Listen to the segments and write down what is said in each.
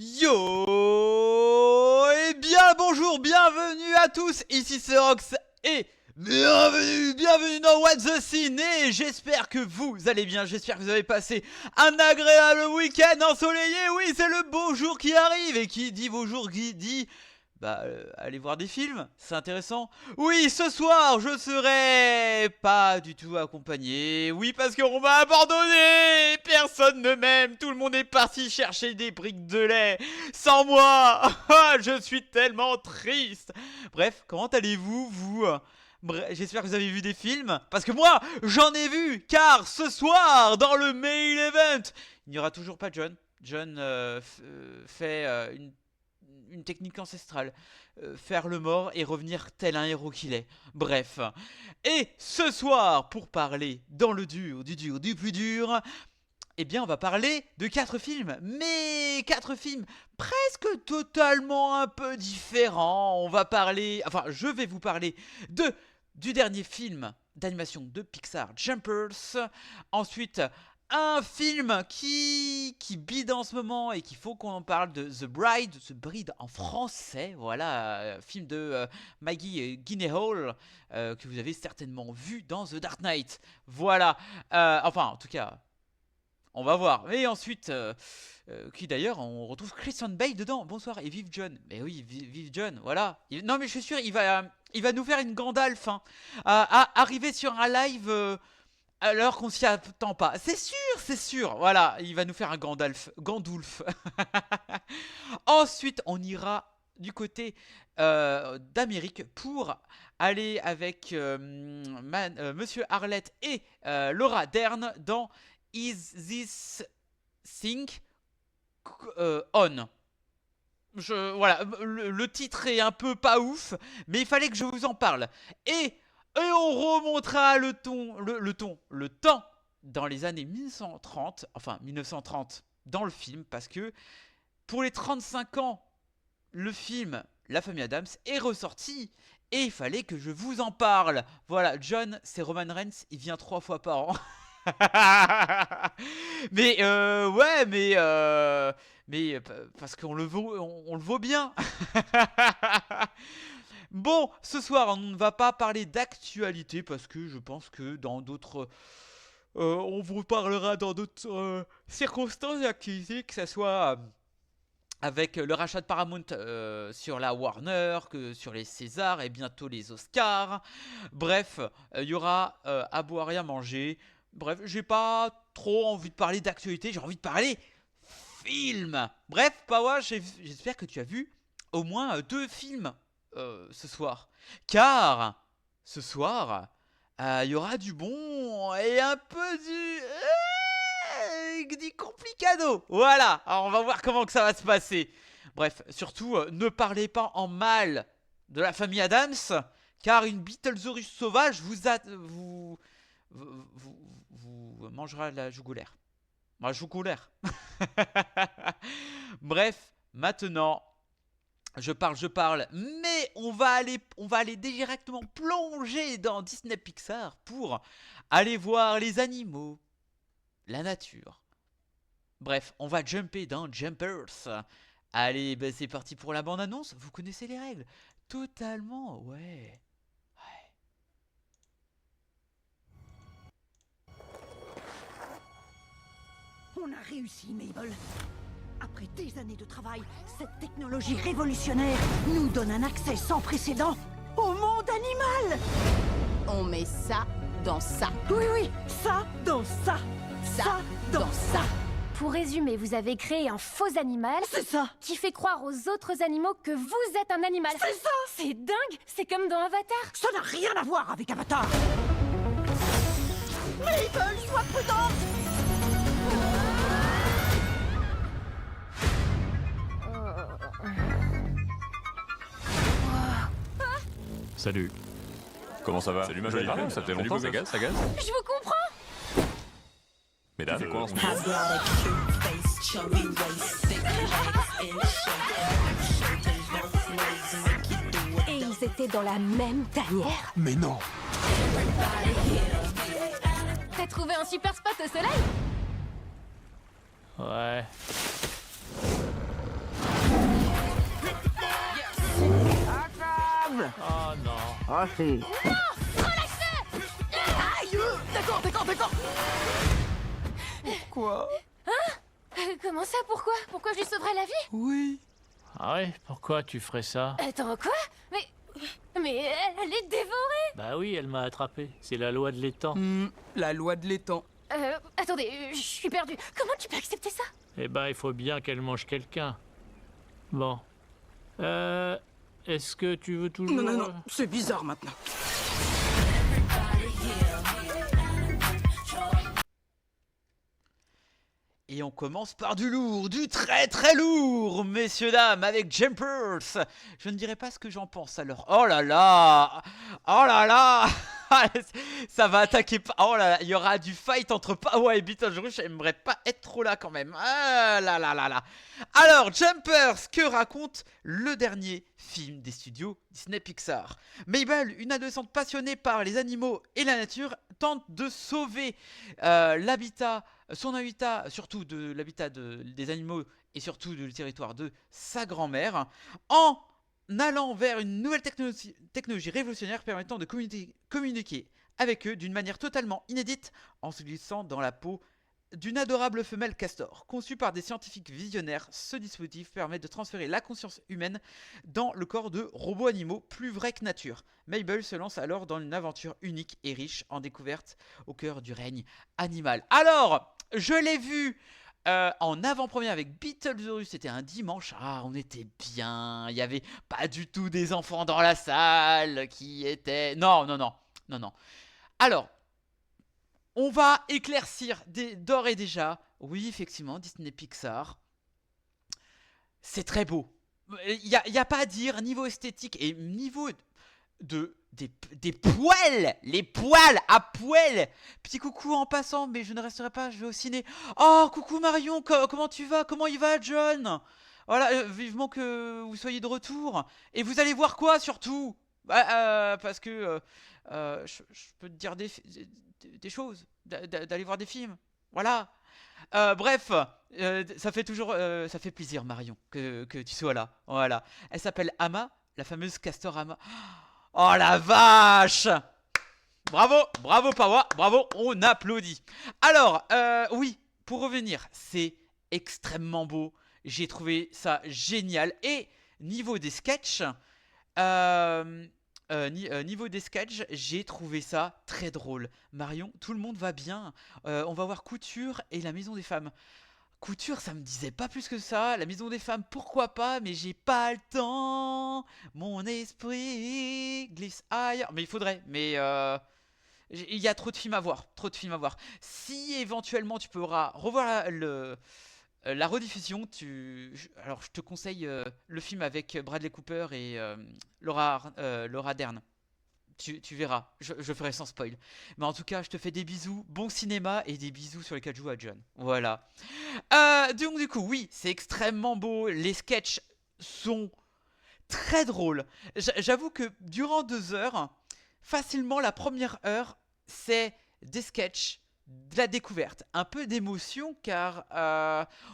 Yo et bien bonjour, bienvenue à tous, ici c'est Rox et bienvenue dans What the Scene. Et j'espère que vous allez bien, j'espère que vous avez passé un agréable week-end ensoleillé. Oui, c'est le beau jour qui arrive, et qui dit beau jour qui dit... allez voir des films, c'est intéressant. Oui, ce soir, je serai pas du tout accompagné. Oui, parce qu'on m'a abandonné. Personne ne m'aime. Tout le monde est parti chercher des briques de lait. Sans moi. Je suis tellement triste. Bref, comment allez-vous, vous? J'espère que vous avez vu des films. Parce que moi, j'en ai vu. Car ce soir, dans le main event, il n'y aura toujours pas John. John fait une technique ancestrale, faire le mort et revenir tel un héros qu'il est. Bref. Et ce soir, pour parler dans le dur, du plus dur, eh bien on va parler de 4 films. Mais 4 films presque totalement un peu différents. On va parler, enfin je vais vous parler du dernier film d'animation de Pixar, Jumpers. Ensuite, un film qui bide en ce moment et qu'il faut qu'on en parle, de The Bride en français. Voilà, film de Maggie Gyllenhaal que vous avez certainement vu dans The Dark Knight. Voilà, enfin en tout cas, on va voir. Et ensuite, qui d'ailleurs, on retrouve Christian Bale dedans. Bonsoir, et vive John. Mais oui, vive John, voilà. Non mais je suis sûr, il va nous faire une Gandalf, hein. Arriver sur un live... alors qu'on s'y attend pas. C'est sûr. Voilà, il va nous faire un Gandulf. Ensuite, on ira du côté d'Amérique pour aller avec Monsieur Arlette et Laura Dern dans Is This Thing On. Voilà, le titre est un peu pas ouf, mais il fallait que je vous en parle. Et on remontera le temps dans les années 1930, enfin 1930 dans le film, parce que pour les 35 ans, le film La Famille Adams est ressorti et il fallait que je vous en parle. Voilà, John, c'est Roman Reigns, il vient 3 fois par an. Mais parce qu'on le vaut, on le vaut bien. Bon, ce soir, on ne va pas parler d'actualité parce que je pense que dans d'autres... on vous parlera dans d'autres circonstances d'actualité, que ce soit avec le rachat de Paramount sur la Warner, que sur les Césars et bientôt les Oscars. Bref, il y aura à boire et à manger. Bref, j'ai pas trop envie de parler d'actualité, j'ai envie de parler film. Bref, Pawa, j'espère que tu as vu au moins 2 films ce soir. Car ce soir, il y aura du bon et un peu du complicado. Voilà, alors on va voir comment que ça va se passer. Bref, surtout, ne parlez pas en mal de la famille Adams, car une Beetlesaurus sauvage vous mangera la jugular. La jugular. Bref, maintenant... Je parle, mais on va aller directement plonger dans Disney Pixar pour aller voir les animaux, la nature. Bref, on va jumper dans Jumpers. Allez, c'est parti pour la bande-annonce. Vous connaissez les règles? Totalement, ouais. On a réussi, Mabel. Après des années de travail, cette technologie révolutionnaire nous donne un accès sans précédent au monde animal. On met ça dans ça. Oui, ça dans ça. Ça dans ça. Pour résumer, vous avez créé un faux animal. C'est ça. Qui fait croire aux autres animaux que vous êtes un animal. C'est ça. C'est dingue. C'est comme dans Avatar. Ça n'a rien à voir avec Avatar. Mabel, sois prudente. Salut. Comment ça va? Salut ma jolie femme, ça fait longtemps, ça gaze, Je vous comprends. Mesdames, c'est quoi en ce moment? Et ils étaient dans la même tanière. Mais non. T'as trouvé un super spot au soleil? Ouais. Ah si. Quoi? Comment ça, pourquoi? Pourquoi je lui sauverais la vie? Oui. Ah ouais, pourquoi tu ferais ça? Attends, quoi? Mais elle est dévorée! Bah oui, elle m'a attrapé. C'est la loi de l'étang. La loi de l'étang. Attendez, je suis perdue. Comment tu peux accepter ça? Eh ben, il faut bien qu'elle mange quelqu'un. Bon. Est-ce que tu veux toujours... Non, c'est bizarre maintenant. Et on commence par du lourd, du très très lourd, messieurs dames, avec Jumpers. Je ne dirai pas ce que j'en pense alors. Oh là là, oh là là, ça va attaquer. Oh là là, il y aura du fight entre Power et Beetlejuice. J'aimerais pas être trop là quand même. Ah là là là là. Alors Jumpers, que raconte le dernier film des studios Disney Pixar? Mabel, une adolescente passionnée par les animaux et la nature, tente de sauver son habitat, surtout de l'habitat des animaux et surtout du territoire de sa grand-mère, en allant vers une nouvelle technologie révolutionnaire permettant de communiquer avec eux d'une manière totalement inédite en se glissant dans la peau d'une adorable femelle castor. Conçu par des scientifiques visionnaires, ce dispositif permet de transférer la conscience humaine dans le corps de robots animaux plus vrais que nature. Mabel se lance alors dans une aventure unique et riche en découvertes au cœur du règne animal. Alors, je l'ai vu en avant-première avec Beetlejuice, c'était un dimanche. Ah, on était bien. Il n'y avait pas du tout des enfants dans la salle qui étaient... Non. Alors, on va éclaircir d'ores et déjà. Oui, effectivement, Disney Pixar, c'est très beau. Il y a pas à dire, niveau esthétique et niveau des poils, les poils à poils. Petit coucou en passant, mais je ne resterai pas, je vais au ciné. Oh, coucou Marion, comment tu vas? Comment il va, John? Voilà, vivement que vous soyez de retour. Et vous allez voir quoi, surtout? Parce que je peux te dire des choses, d'aller voir des films. Voilà. Bref, ça fait plaisir, Marion, que tu sois là. Voilà. Elle s'appelle Ama, la fameuse Castor Ama. Oh la vache! Bravo Pawa, bravo, on applaudit. Alors, oui, pour revenir, c'est extrêmement beau. J'ai trouvé ça génial. Et niveau des sketchs, j'ai trouvé ça très drôle. Marion, tout le monde va bien. On va voir Couture et la Maison des Femmes. Couture, ça me disait pas plus que ça. La Maison des Femmes, pourquoi pas, mais j'ai pas le temps. Mon esprit glisse ailleurs. Mais il faudrait, mais il y a trop de films à voir. Si éventuellement tu pourras revoir la rediffusion, alors je te conseille le film avec Bradley Cooper et Laura Dern. Tu verras, je ferai sans spoil. Mais en tout cas, je te fais des bisous, bon cinéma et des bisous sur les 4 joues à John. Voilà. Donc du coup, oui, c'est extrêmement beau. Les sketchs sont très drôles. J'avoue que durant 2 heures, facilement la première heure, c'est des sketchs, de la découverte, un peu d'émotion, car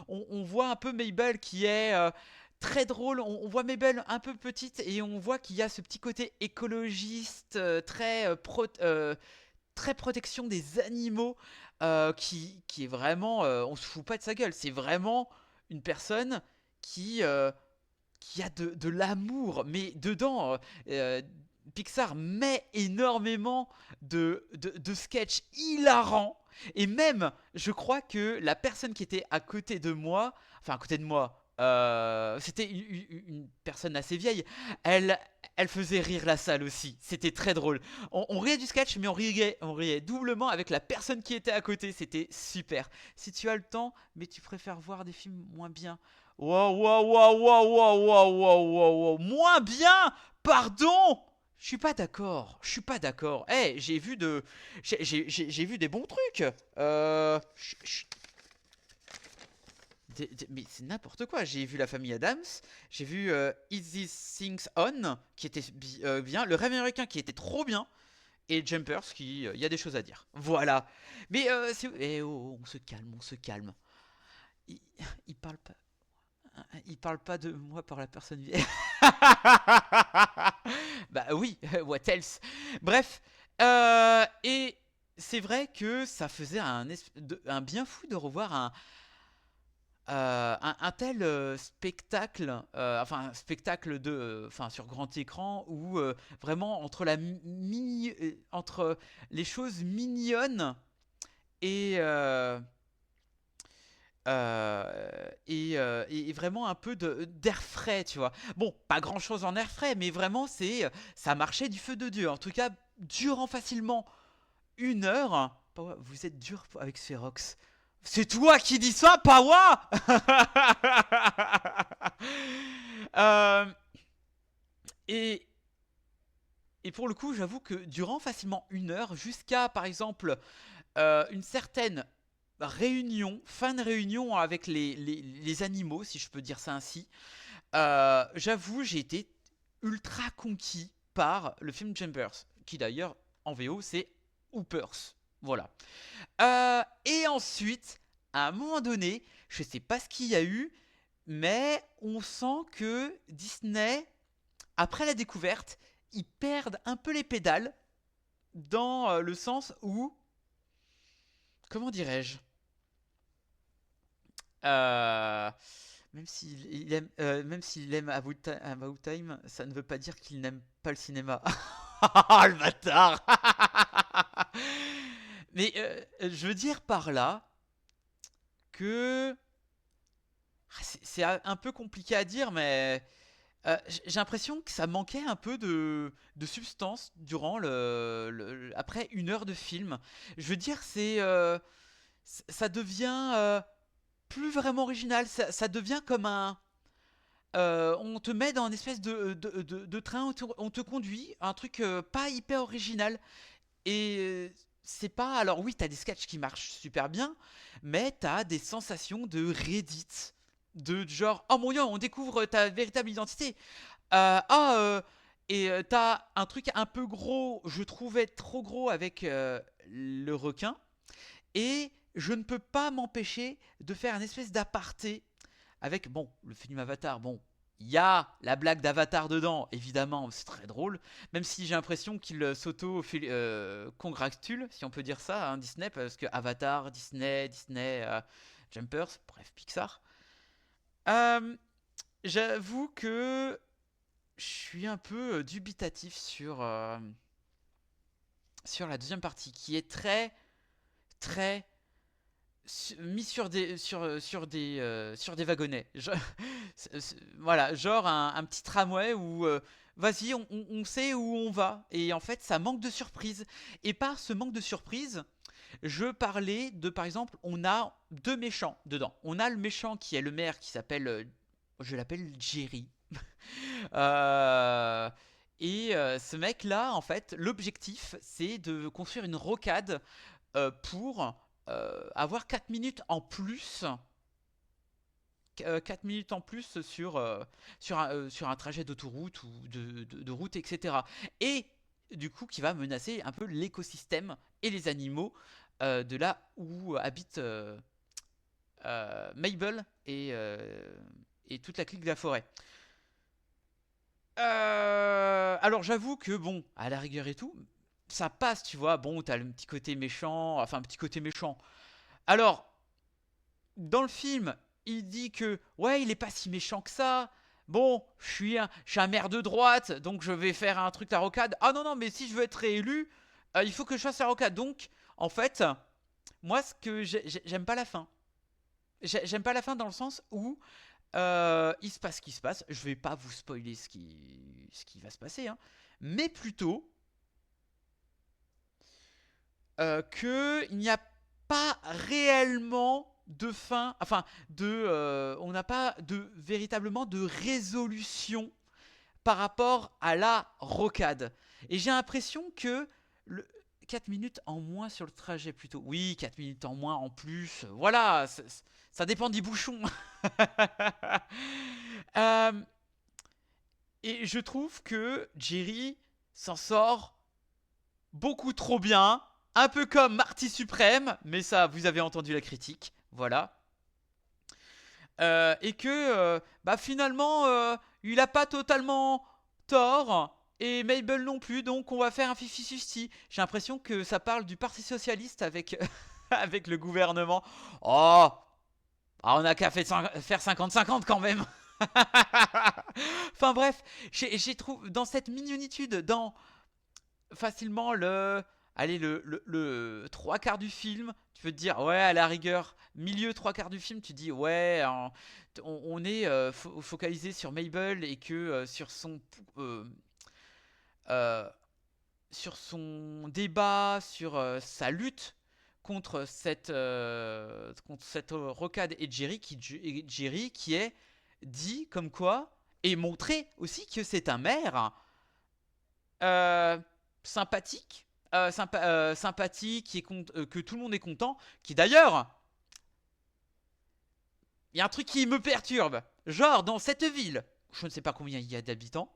on voit un peu Mabel qui est... très drôle, on voit Mabel un peu petite et on voit qu'il y a ce petit côté écologiste, très protection des animaux, qui est vraiment, on se fout pas de sa gueule, c'est vraiment une personne qui a de l'amour, mais dedans, Pixar met énormément de sketchs hilarants, et même, je crois que la personne qui était à côté de moi, c'était une personne assez vieille. Elle faisait rire la salle aussi. C'était très drôle. On riait du sketch, mais on riait doublement avec la personne qui était à côté. C'était super. Si tu as le temps, mais tu préfères voir des films moins bien. Wow. Moins bien? Pardon? Je suis pas d'accord. Eh, j'ai vu des bons trucs. Mais c'est n'importe quoi. J'ai vu La Famille Adams, j'ai vu Is This Things On, qui était bien, Le Rêve américain qui était trop bien, et Jumpers qui, il y a des choses à dire. Voilà. Mais on se calme. Il parle pas de moi par la personne vieille. Bah oui, what else? Bref, et c'est vrai que ça faisait un bien fou de revoir un tel spectacle, enfin un spectacle enfin sur grand écran où vraiment entre les choses mignonnes et et vraiment un peu d'air frais, tu vois. Bon, pas grand chose en air frais, mais vraiment ça marchait du feu de Dieu. En tout cas, durant facilement 1 heure. Pawa, vous êtes dur avec Ferox. C'est toi qui dis ça, Pawa. Euh, et, et pour le coup, j'avoue que durant facilement 1 heure, jusqu'à par exemple une certaine réunion, fin de réunion avec les animaux, si je peux dire ça ainsi, j'avoue, j'ai été ultra conquis par le film Jumpers, qui d'ailleurs en VO c'est Hoopers. Voilà. Et ensuite, à un moment donné, je sais pas ce qu'il y a eu, mais on sent que Disney, après la découverte, ils perdent un peu les pédales dans le sens où, comment dirais-je, même s'il aime About Time, ça ne veut pas dire qu'il n'aime pas le cinéma. Ah, le bâtard. Mais je veux dire par là que c'est un peu compliqué à dire, mais j'ai l'impression que ça manquait un peu de substance durant après 1 heure de film. Je veux dire, ça devient plus vraiment original. Ça devient comme on te met dans une espèce de train, on te conduit, un truc pas hyper original. Et c'est pas. Alors oui, t'as des sketchs qui marchent super bien, mais t'as des sensations de Reddit. De genre, oh mon dieu, on découvre ta véritable identité. Et t'as un truc un peu gros, je trouvais trop gros avec le requin. Et je ne peux pas m'empêcher de faire une espèce d'aparté avec, bon, le film Avatar, bon, il y a la blague d'Avatar dedans, évidemment, c'est très drôle, même si j'ai l'impression qu'il s'auto-congratule, si on peut dire ça, hein, Disney, parce que Avatar, Disney, Jumpers, bref, Pixar. J'avoue que je suis un peu dubitatif sur la deuxième partie, qui est très, très mis sur des wagonnets. Voilà, genre un petit tramway où vas-y, on sait où on va, et en fait ça manque de surprise. Et par ce manque de surprise, je parlais de, par exemple, on a 2 méchants dedans. On a le méchant qui est le maire, qui s'appelle je l'appelle Jerry. Ce mec là, en fait, l'objectif c'est de construire une rocade pour avoir 4 minutes en plus. 4 minutes en plus sur un trajet d'autoroute ou de route, etc. Et du coup, qui va menacer un peu l'écosystème et les animaux de là où habite Mabel et toute la clique de la forêt. Alors j'avoue que bon, à la rigueur et tout, ça passe, tu vois. Bon, t'as le petit côté méchant, enfin un petit côté méchant. Alors, dans le film, il dit que ouais, il est pas si méchant que ça. Bon, je suis un maire de droite, donc je vais faire un truc la rocade. Ah non, mais si je veux être réélu, il faut que je fasse la rocade. Donc, en fait, moi, ce que j'aime pas la fin. J'aime pas la fin dans le sens où il se passe ce qui se passe. Je vais pas vous spoiler ce qui va se passer, hein. Mais plutôt qu'il n'y a pas réellement de fin, enfin on n'a pas véritablement de résolution par rapport à la rocade. Et j'ai l'impression que 4 minutes en moins sur le trajet plutôt. Oui, 4 minutes en moins en plus. Voilà, ça dépend des bouchons. Et je trouve que Jerry s'en sort beaucoup trop bien. Un peu comme Marty Suprême, mais ça, vous avez entendu la critique. Voilà. Et que finalement, il n'a pas totalement tort. et Mabel non plus, donc on va faire un 50-50. J'ai l'impression que ça parle du Parti Socialiste avec, avec le gouvernement. Oh, on a qu'à faire 50-50 quand même. Enfin bref, j'ai trouvé dans cette mignonitude, dans facilement allez, le trois quarts du film, tu peux te dire, ouais, à la rigueur, milieu trois quarts du film, tu dis, ouais, on est focalisé sur Mabel et que euh, sur son débat, sur sa lutte contre cette rocade et Jerry qui est dit comme quoi, et montré aussi que c'est un maire sympathique, sympathique, que tout le monde est content, qui d'ailleurs, il y a un truc qui me perturbe, genre dans cette ville, je ne sais pas combien il y a d'habitants,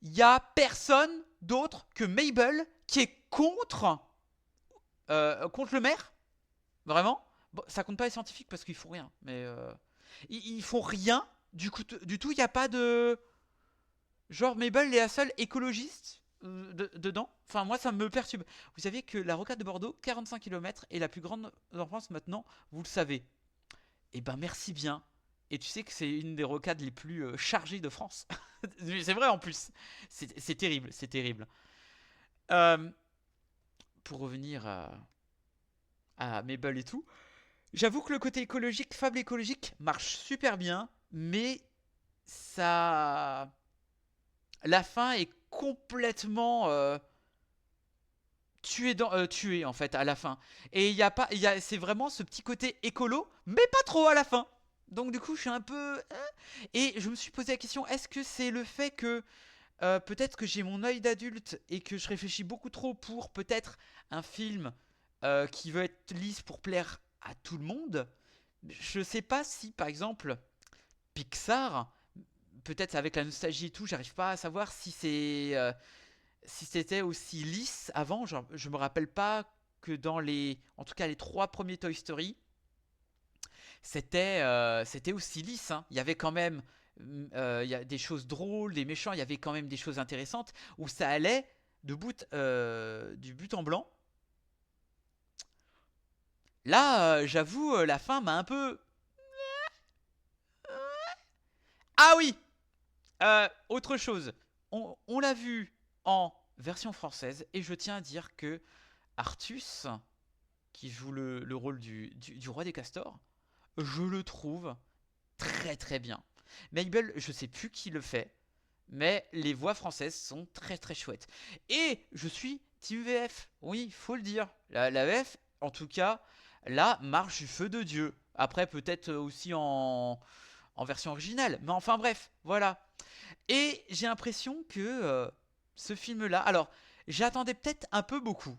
il y a personne d'autre que Mabel qui est contre le maire, vraiment. Bon, ça compte pas les scientifiques parce qu'ils font rien, mais ils font rien du tout. Il y a pas de genre Mabel est la seule écologiste dedans. Enfin, moi, ça me perturbe. Vous savez que la rocade de Bordeaux, 45 km, est la plus grande en France maintenant, vous le savez. Eh ben, merci bien. Et tu sais que c'est une des rocades les plus chargées de France. C'est vrai en plus. C'est terrible, c'est terrible. Pour revenir à Mabel et tout, j'avoue que le côté écologique, fable écologique, marche super bien, mais ça... La fin est complètement tuée en fait à la fin. Et il y a pas, c'est vraiment ce petit côté écolo, mais pas trop à la fin. Donc du coup, je suis un peu... Et je me suis posé la question, est-ce que c'est le fait que peut-être que j'ai mon œil d'adulte et que je réfléchis beaucoup trop pour peut-être un film qui veut être lisse pour plaire à tout le monde? Je sais pas si, par exemple, Pixar, peut-être avec la nostalgie et tout, j'arrive pas à savoir si c'était aussi lisse avant. Genre, je me rappelle pas que dans en tout cas les 3 premiers Toy Story, c'était aussi lisse, hein. Il y avait quand même il y a des choses drôles, des méchants, il y avait quand même des choses intéressantes où ça allait du but en blanc. Là, j'avoue, la fin m'a un peu... Ah oui, autre chose. On l'a vu en version française et je tiens à dire que Artus, qui joue le rôle du roi des castors, je le trouve très très bien. Mabel, je sais plus qui le fait, mais les voix françaises sont très très chouettes. Et je suis Team VF, oui, faut le dire. La VF, en tout cas, là, marche du feu de Dieu. Après, peut-être aussi en version originale. Mais enfin bref, voilà. Et j'ai l'impression que ce film-là... Alors, j'attendais peut-être un peu beaucoup.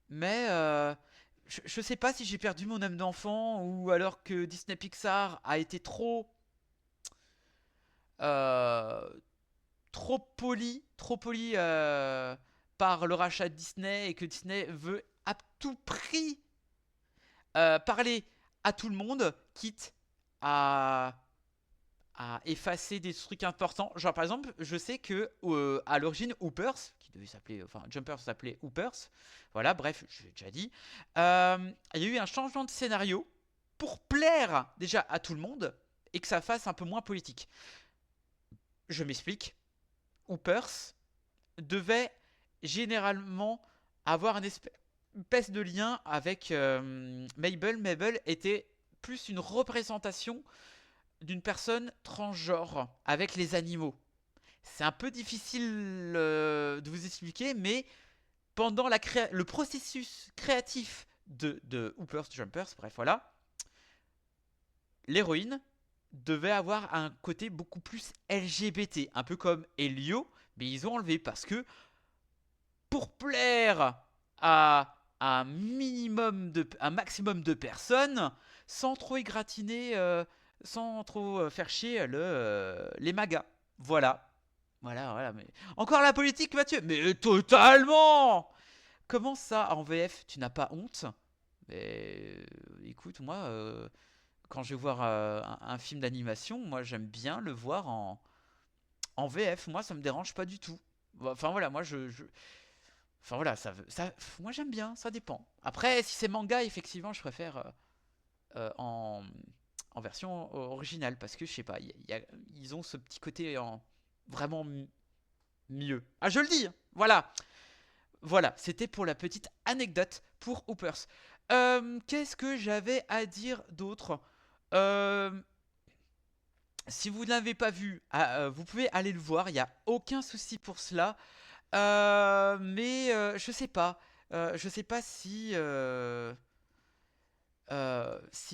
Mais je sais pas si j'ai perdu mon âme d'enfant ou alors que Disney Pixar a été trop poli par le rachat de Disney et que Disney veut à tout prix parler à tout le monde, quitte à effacer des trucs importants. Genre par exemple, je sais que à l'origine Hoopers, qui devait s'appeler, enfin Jumpers s'appelait Hoopers, voilà, bref, j'ai déjà dit, il y a eu un changement de scénario pour plaire déjà à tout le monde et que ça fasse un peu moins politique. Je m'explique. Hoopers devait généralement avoir une espèce de lien avec Mabel. Mabel était plus une représentation d'une personne transgenre avec les animaux. C'est un peu difficile de vous expliquer, mais pendant le processus créatif de Hoopers Jumpers, bref voilà, l'héroïne devait avoir un côté beaucoup plus LGBT, un peu comme Elio, mais ils ont enlevé parce que pour plaire à un maximum de personnes, sans trop égratigner, sans trop faire chier les magas. Voilà. Voilà, mais... Encore la politique, Mathieu? Mais totalement! Comment ça, en VF, tu n'as pas honte? Mais écoute, moi, quand je vais voir un film d'animation, moi j'aime bien le voir en VF, moi, ça me dérange pas du tout. Enfin voilà, moi enfin voilà, moi j'aime bien, ça dépend. Après, si c'est manga, effectivement, je préfère en version originale parce que je sais pas, ils ont ce petit côté vraiment mieux. Ah, je le dis, voilà. Voilà, c'était pour la petite anecdote pour Hoopers. Qu'est-ce que j'avais à dire d'autre? Si vous ne l'avez pas vu, vous pouvez aller le voir, il n'y a aucun souci pour cela. Mais je sais pas. Je sais pas si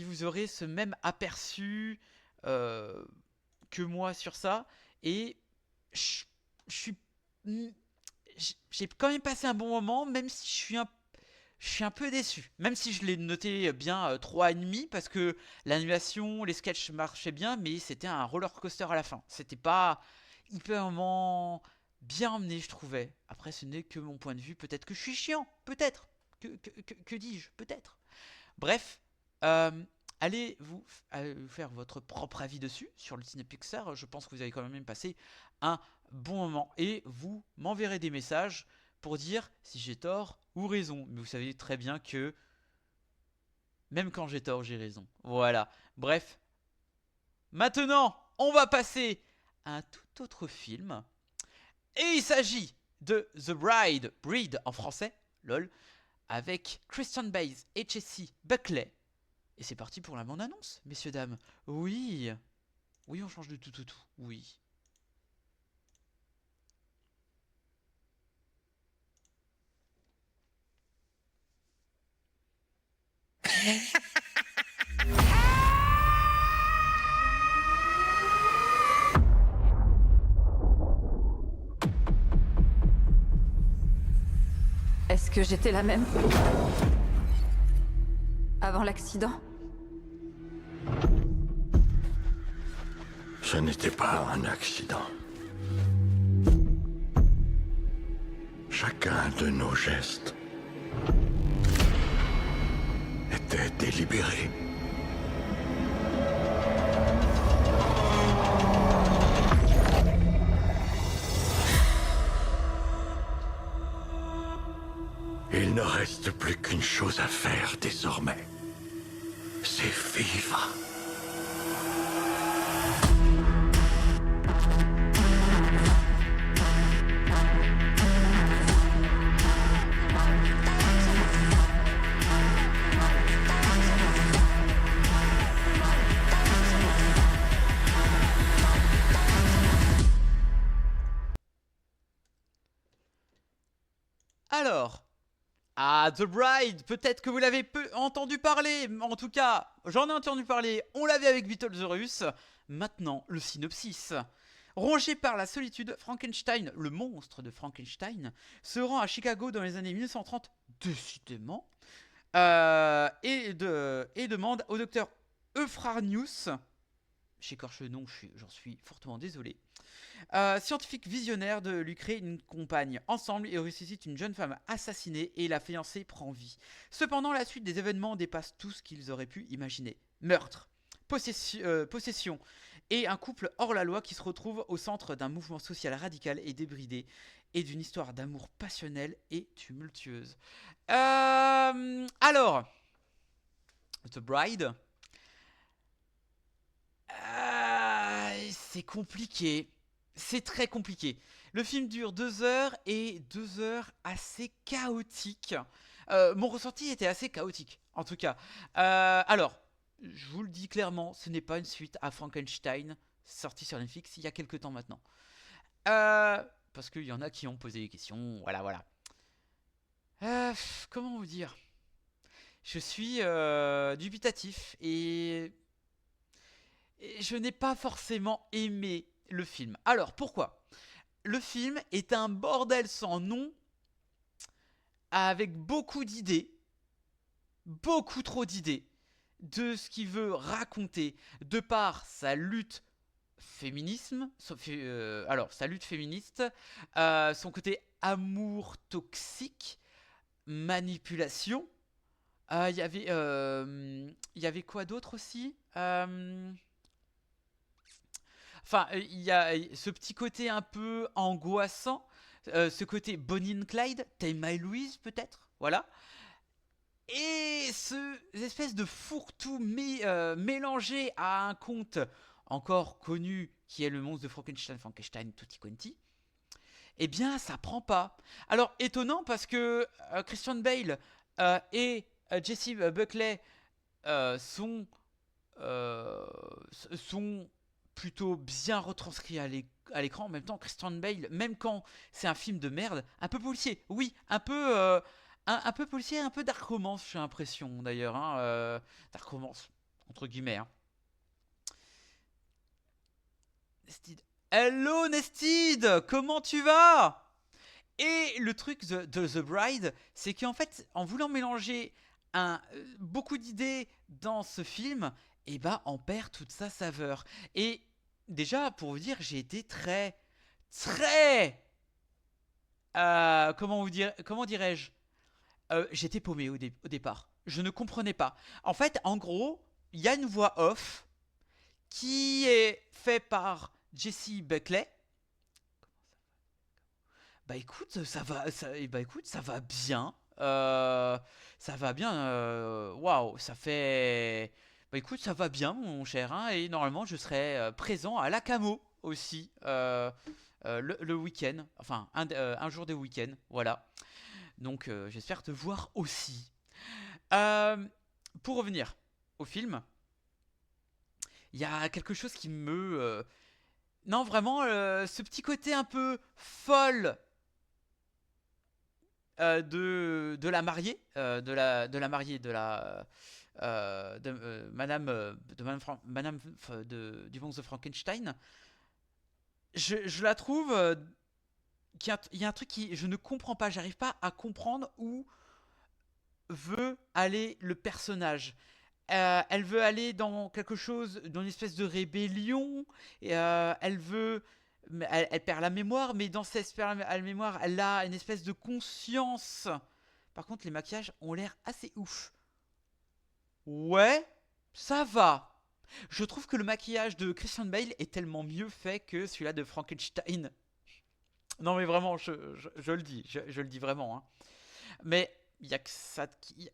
vous aurez ce même aperçu que moi sur ça. Et je suis. J'ai quand même passé un bon moment, même si je suis un peu déçu. Même si je l'ai noté bien 3,5 parce que l'animation, les sketchs marchaient bien, mais c'était un roller coaster à la fin. C'était pas hyper bien emmené, je trouvais. Après, ce n'est que mon point de vue. Peut-être que je suis chiant. Peut-être. Que dis-je? Peut-être. Bref. Allez vous faire votre propre avis dessus sur le Disney Pixar. Je pense que vous avez quand même passé un bon moment. Et vous m'enverrez des messages pour dire si j'ai tort ou raison. Mais vous savez très bien que même quand j'ai tort, j'ai raison. Voilà. Bref. Maintenant, on va passer à un tout autre film. Et il s'agit de The Bride en français, lol, avec Christian Bale et Jessie Buckley. Et c'est parti pour la bande-annonce, messieurs, dames. Oui. Oui, on change de tout. Oui. Est-ce que j'étais la même avant l'accident? Ce n'était pas un accident. Chacun de nos gestes était délibéré. Il ne reste plus qu'une chose à faire désormais. C'est vivre. Alors, The Bride, peut-être que vous l'avez entendu parler. En tout cas, j'en ai entendu parler. On l'avait avec Beetlejuice. Maintenant, le synopsis. Rongé par la solitude, Frankenstein, le monstre de Frankenstein, se rend à Chicago dans les années 1930, décidément, et demande au docteur Euphranius, j'écorche le nom, j'en suis fortement désolé, scientifique visionnaire, de lui créer une compagne. Ensemble, ils ressuscitent une jeune femme assassinée et la fiancée prend vie. Cependant, la suite des événements dépasse tout ce qu'ils auraient pu imaginer. Meurtre, possession et un couple hors la loi qui se retrouve au centre d'un mouvement social radical et débridé et d'une histoire d'amour passionnelle et tumultueuse. Alors, The Bride, c'est compliqué. C'est très compliqué. Le film dure 2 heures et 2 heures assez chaotiques. Mon ressenti était assez chaotique, en tout cas. Alors, je vous le dis clairement, ce n'est pas une suite à Frankenstein, sorti sur Netflix il y a quelques temps maintenant. Parce qu'il y en a qui ont posé des questions, voilà. Comment vous dire? Je suis dubitatif et je n'ai pas forcément aimé le film. Alors, pourquoi? Le film est un bordel sans nom, avec beaucoup d'idées, beaucoup trop d'idées, de ce qu'il veut raconter, de par sa lutte sa lutte féministe, son côté amour toxique, manipulation. Il y avait quoi d'autre aussi? Enfin enfin, il y a ce petit côté un peu angoissant, ce côté Bonnie and Clyde, Thelma et Louise peut-être, voilà. Et ce espèce de fourre-tout mélangé à un conte encore connu qui est le monstre de Frankenstein Tutti Quanti, eh bien ça prend pas. Alors étonnant parce que Christian Bale et Jesse Buckley sont plutôt bien retranscrits à l'écran. En même temps, Christian Bale, même quand c'est un film de merde, un peu policier, oui, un peu policier, un peu dark romance, j'ai l'impression d'ailleurs, hein, dark romance, entre guillemets. Hein. Nested. Hello Nested, comment tu vas? Et le truc de The Bride, c'est qu'en fait, en voulant mélanger beaucoup d'idées dans ce film, et bah on perd toute sa saveur. Et déjà, pour vous dire, j'ai été très comment dirais-je, j'étais paumé au départ. Je ne comprenais pas. En fait, en gros, il y a une voix off qui est faite par Jesse Buckley. Bah écoute, ça va bien. Ça va bien. Waouh, ça fait. Bah écoute, ça va bien, mon cher. Hein, et normalement, je serai présent à la Camo aussi le week-end. Enfin, un jour de week-end. Voilà. Donc, j'espère te voir aussi. Pour revenir au film, il y a quelque chose qui me. Non, vraiment, ce petit côté un peu folle de la mariée, Madame du monstre de Frankenstein. Je la trouve. Il y a un truc qui je ne comprends pas, j'arrive pas à comprendre où veut aller le personnage. Elle veut aller dans quelque chose, dans une espèce de rébellion. Et, elle perd la mémoire, mais dans cette mémoire, elle a une espèce de conscience. Par contre, les maquillages ont l'air assez ouf. Ouais, ça va. Je trouve que le maquillage de Christian Bale est tellement mieux fait que celui-là de Frankenstein. Non mais vraiment, je le dis, je le dis vraiment. Hein. Mais il y a que ça qui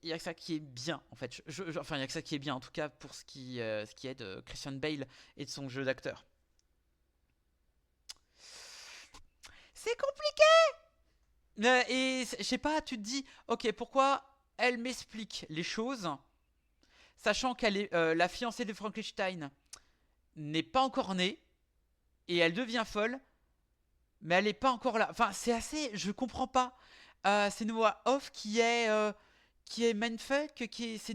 est bien en fait. Enfin, il y a que ça qui est bien en tout cas pour ce qui est de Christian Bale et de son jeu d'acteur. C'est compliqué. Et je sais pas, tu te dis, ok, pourquoi elle m'explique les choses, sachant qu'elle est la fiancée de Frankenstein n'est pas encore née et elle devient folle. Mais elle n'est pas encore là. Enfin, c'est assez. Je comprends pas. C'est une voix off qui est mindfuck. C'est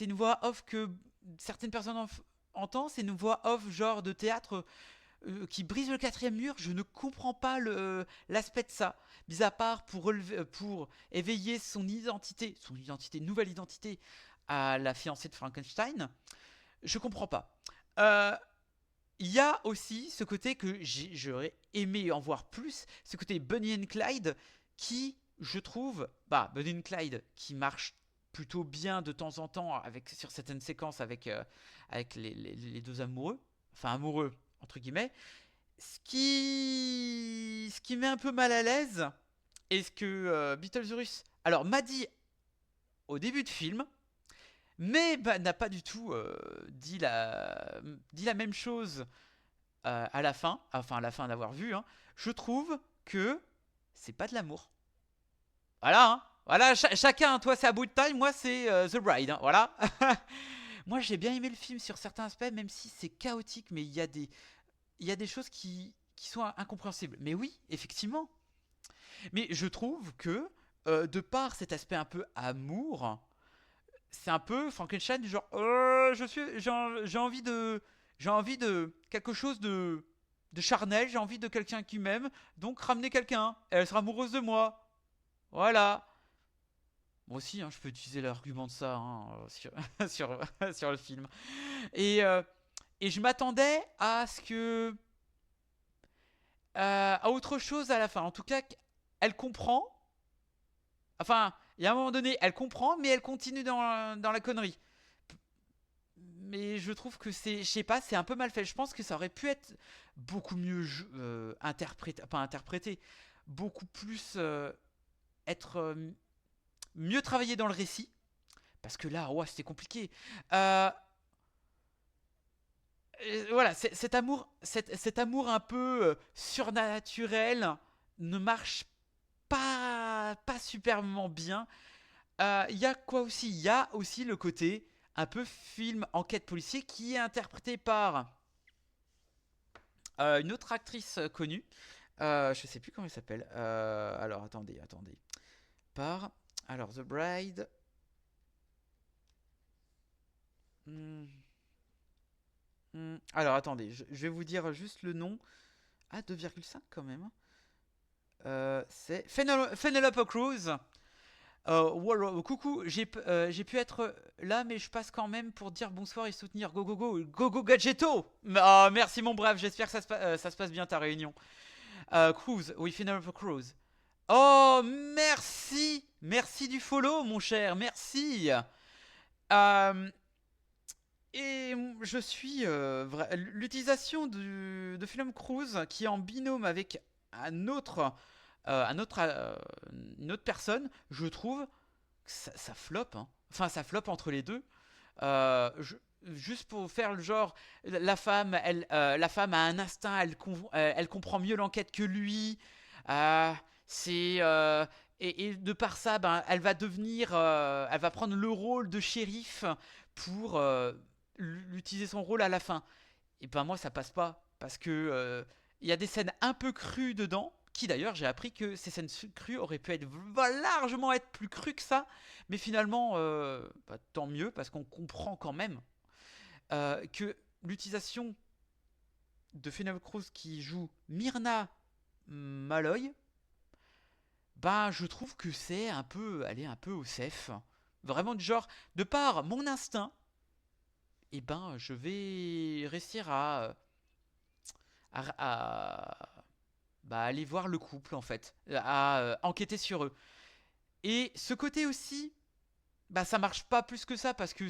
une voix off que certaines personnes entendent. C'est une voix off genre de théâtre qui brise le quatrième mur. Je ne comprends pas l'aspect de ça. Mis à part pour éveiller son nouvelle identité à la fiancée de Frankenstein. Je comprends pas. Il y a aussi ce côté que j'aurais aimé en voir plus, ce côté Bonnie and Clyde qui, je trouve, Bonnie and Clyde qui marche plutôt bien de temps en temps sur certaines séquences avec les deux amoureux, enfin amoureux entre guillemets, ce qui met un peu mal à l'aise, est ce que Beetlejuice m'a dit au début de film, mais n'a pas du tout dit la même chose à la fin, d'avoir vu. Hein. Je trouve que c'est pas de l'amour. Voilà, hein. Voilà, chacun, toi c'est A Bout Time, moi c'est The Bride, hein. Voilà. Moi j'ai bien aimé le film sur certains aspects, même si c'est chaotique, mais il y a des choses qui sont incompréhensibles. Mais oui, effectivement. Mais je trouve que de par cet aspect un peu amour, c'est un peu Frankenstein du genre j'ai envie de quelque chose de charnel, j'ai envie de quelqu'un qui m'aime, donc ramener quelqu'un, elle sera amoureuse de moi. Voilà. Moi aussi, hein, je peux utiliser l'argument de ça sur le film. Et je m'attendais à ce que à autre chose à la fin. En tout cas, elle comprend. Enfin, il y a un moment donné, elle comprend, mais elle continue dans la connerie. mais je trouve que c'est, je sais pas, c'est un peu mal fait. Je pense que ça aurait pu être beaucoup mieux interprété, pas interprété, beaucoup plus être mieux travaillé dans le récit. Parce que là, ouais, c'était compliqué. Voilà, cet amour un peu surnaturel ne marche pas superbement bien. Il y a quoi aussi? Il y a aussi le côté un peu film enquête policier qui est interprété par une autre actrice connue. Je sais plus comment elle s'appelle. Alors attendez. Alors The Bride. Alors attendez, je vais vous dire juste le nom. Ah, 2,5 quand même. C'est Penelope Cruz. Coucou, j'ai pu être là, mais je passe quand même pour dire bonsoir et soutenir Go Gadgetto. Merci mon brave, j'espère que ça se passe bien ta réunion. Cruz, oui, Penelope Cruz. Oh, merci du follow, mon cher, merci. Et je suis l'utilisation de Penelope Cruz qui est en binôme avec une autre personne, je trouve que ça floppe. Hein. Enfin, ça floppe entre les deux. Juste pour faire le genre, la femme a un instinct, elle comprend mieux l'enquête que lui. Et de par ça, ben, elle va prendre le rôle de shérif pour l'utiliser son rôle à la fin. Et ben moi, ça passe pas parce que il y a des scènes un peu crues dedans. Qui d'ailleurs, j'ai appris que ces scènes crues auraient pu largement être plus crues que ça. Mais finalement, tant mieux, parce qu'on comprend quand même que l'utilisation de Penelope Cruz qui joue Myrna Malloy, ben, je trouve que c'est un peu au safe. Vraiment du genre, de par mon instinct, et ben, je vais réussir à aller voir le couple en fait, à enquêter sur eux. Et ce côté aussi, bah ça marche pas plus que ça parce que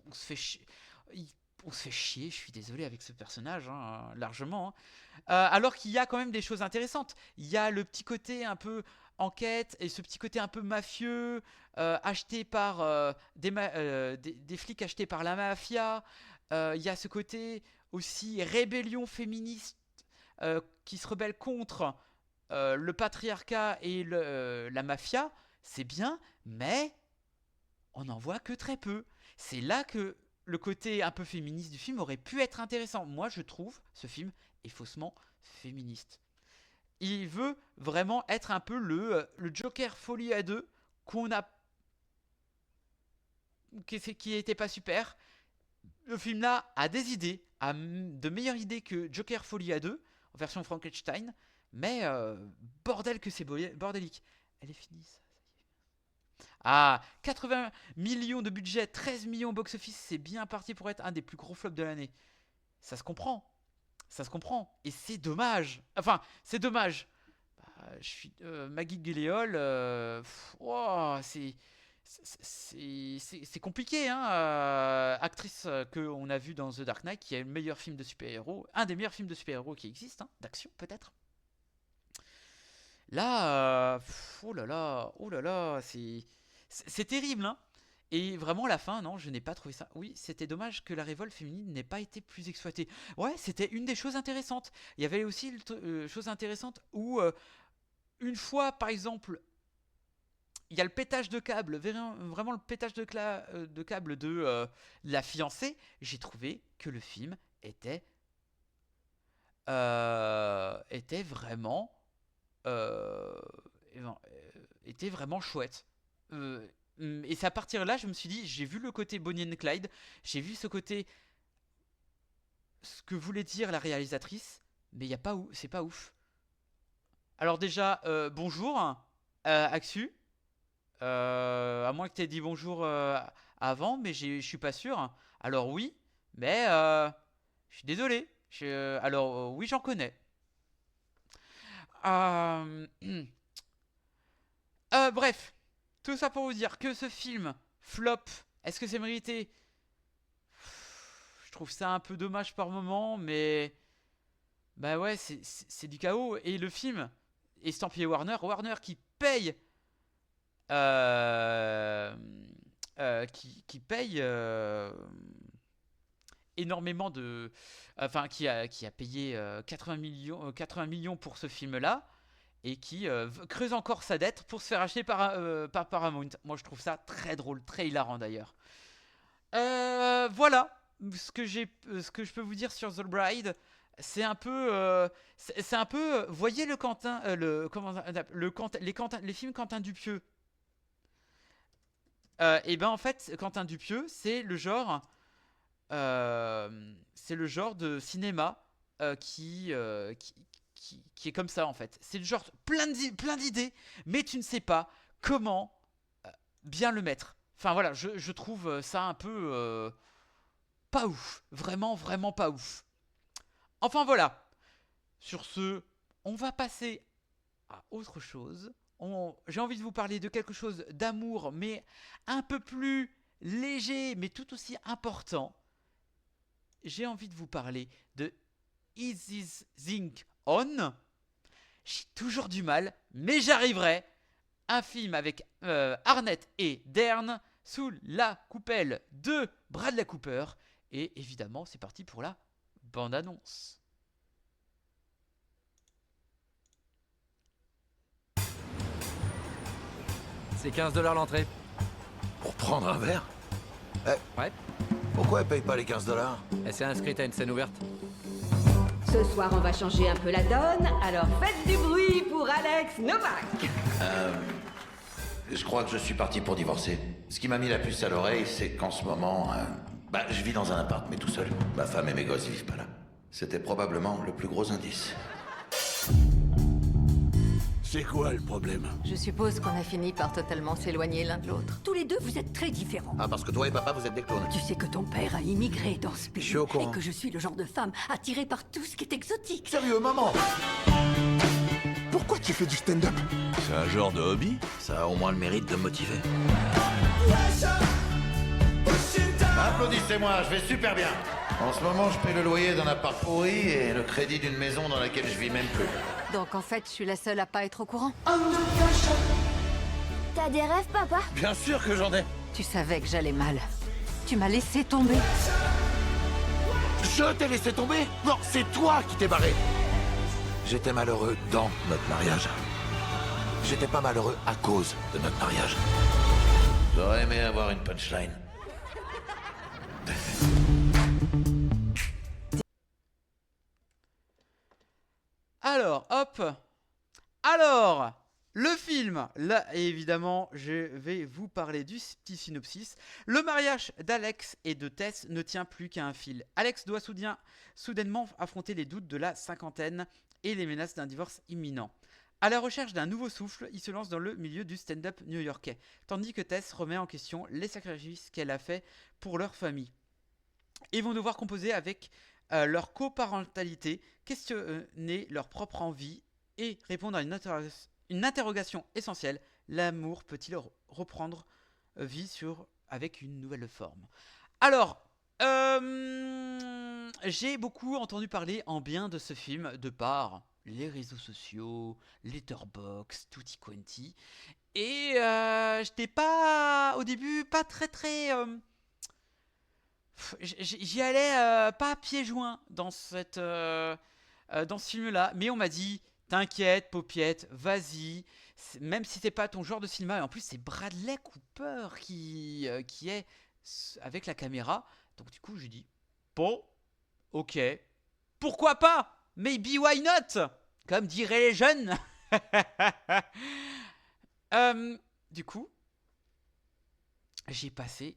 on se fait chier. On se fait chier, je suis désolé avec ce personnage, hein, largement. Hein. Alors qu'il y a quand même des choses intéressantes. Il y a le petit côté un peu enquête et ce petit côté un peu mafieux, acheté par des flics achetés par la mafia. Il y a ce côté aussi rébellion féministe qui se rebelle contre le patriarcat et la mafia. C'est bien, mais on n'en voit que très peu. C'est là que le côté un peu féministe du film aurait pu être intéressant. Moi, je trouve ce film est faussement féministe. Il veut vraiment être un peu le Joker folie à deux qui était pas super. Le film là a des idées, a de meilleures idées que Joker folie à deux en version Frankenstein, mais bordel que c'est bordélique. Elle est finie ça. Ah, 80 millions de budget, 13 millions au box-office, c'est bien parti pour être un des plus gros flops de l'année. Ça se comprend. Ça se comprend. Et c'est dommage. Enfin, c'est dommage. Je suis Maggie Gyllenhaal. C'est compliqué, hein. Actrice qu'on a vue dans The Dark Knight, qui est le meilleur film de super-héros, un des meilleurs films de super-héros qui existent, hein, d'action peut-être. Là, oh là là, c'est terrible, hein. Et vraiment, la fin, non, je n'ai pas trouvé ça. Oui, c'était dommage que la révolte féminine n'ait pas été plus exploitée. Ouais, c'était une des choses intéressantes. Il y avait aussi une chose intéressante où, une fois, par exemple, il y a le pétage de câble, vraiment le pétage de câble de la fiancée, j'ai trouvé que le film était vraiment chouette. Et c'est à partir de là, je me suis dit, j'ai vu le côté Bonnie and Clyde, j'ai vu ce côté, ce que voulait dire la réalisatrice, mais c'est pas ouf. Alors déjà, bonjour, Axu, à moins que tu aies dit bonjour avant, mais je suis pas sûr. Alors oui, mais je suis désolé. Alors oui, j'en connais. Bref, tout ça pour vous dire que ce film flop, est-ce que c'est mérité? trouve ça un peu dommage par moment, mais bah ouais, c'est du chaos. Et le film, estampillé Warner, Warner qui paye, qui paye énormément de, enfin qui a payé 80 millions pour ce film-là. Et qui creuse encore sa dette pour se faire acheter par Paramount. Moi, je trouve ça très drôle, très hilarant d'ailleurs. Voilà ce que je peux vous dire sur The Bride. C'est un peu, voyez le Quentin, les films Quentin Dupieux. Et ben en fait, Quentin Dupieux, c'est le genre de cinéma qui est comme ça en fait. C'est le genre plein d'idées, mais tu ne sais pas comment bien le mettre. Enfin voilà, je trouve ça un peu pas ouf. Vraiment, vraiment pas ouf. Enfin voilà. Sur ce, on va passer à autre chose. J'ai envie de vous parler de quelque chose d'amour, mais un peu plus léger, mais tout aussi important. J'ai envie de vous parler de Is This Thing On. J'ai toujours du mal, mais j'arriverai. Un film avec Arnett et Dern sous la coupelle de Bradley Cooper. Et évidemment, c'est parti pour la bande-annonce. C'est 15$ l'entrée. Pour prendre un verre? Ouais. Pourquoi elle paye pas les 15$? Elle s'est inscrite à une scène ouverte. Ce soir, on va changer un peu la donne, alors faites du bruit pour Alex Novak. Je crois que je suis parti pour divorcer. Ce qui m'a mis la puce à l'oreille, c'est qu'en ce moment, je vis dans un appart, mais tout seul. Ma femme et mes gosses vivent pas là. C'était probablement le plus gros indice. C'est quoi le problème? Je suppose qu'on a fini par totalement s'éloigner l'un de l'autre. Tous les deux, vous êtes très différents. Ah, parce que toi et papa, vous êtes des clones. Tu sais que ton père a immigré dans ce pays. Je suis au courant. Et que je suis le genre de femme attirée par tout ce qui est exotique. Sérieux, maman? Pourquoi tu fais du stand-up? C'est un genre de hobby? Ça a au moins le mérite de me motiver. Applaudissez-moi, je vais super bien. En ce moment, je paie le loyer d'un appart pourri et le crédit d'une maison dans laquelle je vis même plus. Donc en fait, je suis la seule à pas être au courant. T'as des rêves, papa? Bien sûr que j'en ai. Tu savais que j'allais mal. Tu m'as laissé tomber. Je t'ai laissé tomber? Non, c'est toi qui t'es barré. J'étais malheureux dans notre mariage. J'étais pas malheureux à cause de notre mariage. J'aurais aimé avoir une punchline. Alors, hop. Alors, le film. Là, évidemment, je vais vous parler du petit synopsis. Le mariage d'Alex et de Tess ne tient plus qu'à un fil. Alex doit soudainement affronter les doutes de la cinquantaine et les menaces d'un divorce imminent. À la recherche d'un nouveau souffle, il se lance dans le milieu du stand-up new-yorkais, tandis que Tess remet en question les sacrifices qu'elle a faits pour leur famille. Ils vont devoir composer avec leur coparentalité, questionner leur propre envie et répondre à une interrogation essentielle. L'amour peut-il reprendre vie avec une nouvelle forme? Alors, j'ai beaucoup entendu parler en bien de ce film de par les réseaux sociaux, Letterboxd, tutti quanti. Et j'étais pas, au début, pas très... j'y allais pas à pieds joints dans ce film-là. Mais on m'a dit, t'inquiète, paupiette, vas-y. Même si c'est pas ton genre de cinéma. Et en plus, c'est Bradley Cooper qui est avec la caméra. Donc du coup, j'ai dit, bon, ok, pourquoi pas? Maybe why not? Comme diraient les jeunes. Du coup, j'ai passé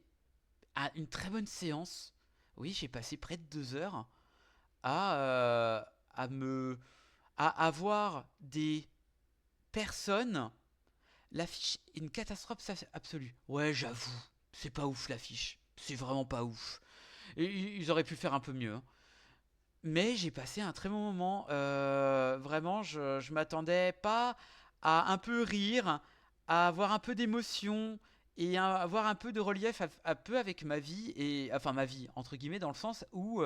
une très bonne séance. Oui, j'ai passé près de 2 heures à avoir des personnes. L'affiche est une catastrophe absolue. Ouais, j'avoue, c'est pas ouf l'affiche. C'est vraiment pas ouf. Et ils auraient pu faire un peu mieux. Hein. Mais j'ai passé un très bon moment. Vraiment, je m'attendais pas à un peu rire, à avoir un peu d'émotion et avoir un peu de relief un peu avec ma vie, et enfin ma vie entre guillemets, dans le sens où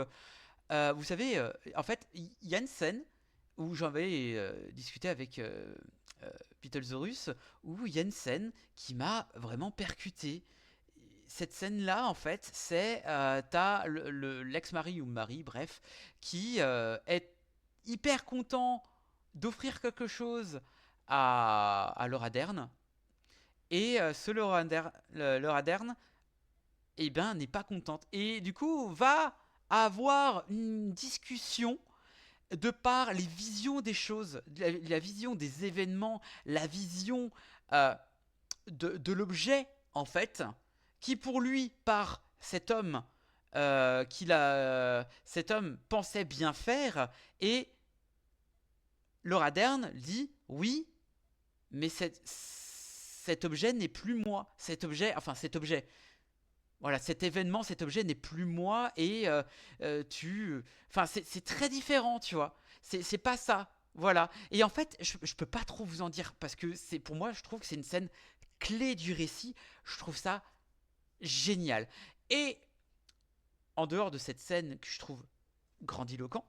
vous savez, en fait il y a une scène où j'avais discuté avec Beetlesaurus, où il y a une scène qui m'a vraiment percuté. Cette scène-là, en fait, c'est t'as l'ex-mari ou mari, bref, qui est hyper content d'offrir quelque chose à Laura Dern, et ce Laura Dern, eh ben, n'est pas contente, et du coup va avoir une discussion de par les visions des choses, la vision des événements, la vision de l'objet, en fait, qui pour lui, par cet homme, cet homme pensait bien faire, et Laura Dern dit oui, mais cet objet n'est plus moi. Cet objet, voilà, cet événement, cet objet n'est plus moi, et enfin, c'est très différent, tu vois. C'est pas ça, voilà. Et en fait, je peux pas trop vous en dire, parce que pour moi, je trouve que c'est une scène clé du récit. Je trouve ça génial. Et en dehors de cette scène que je trouve grandiloquent,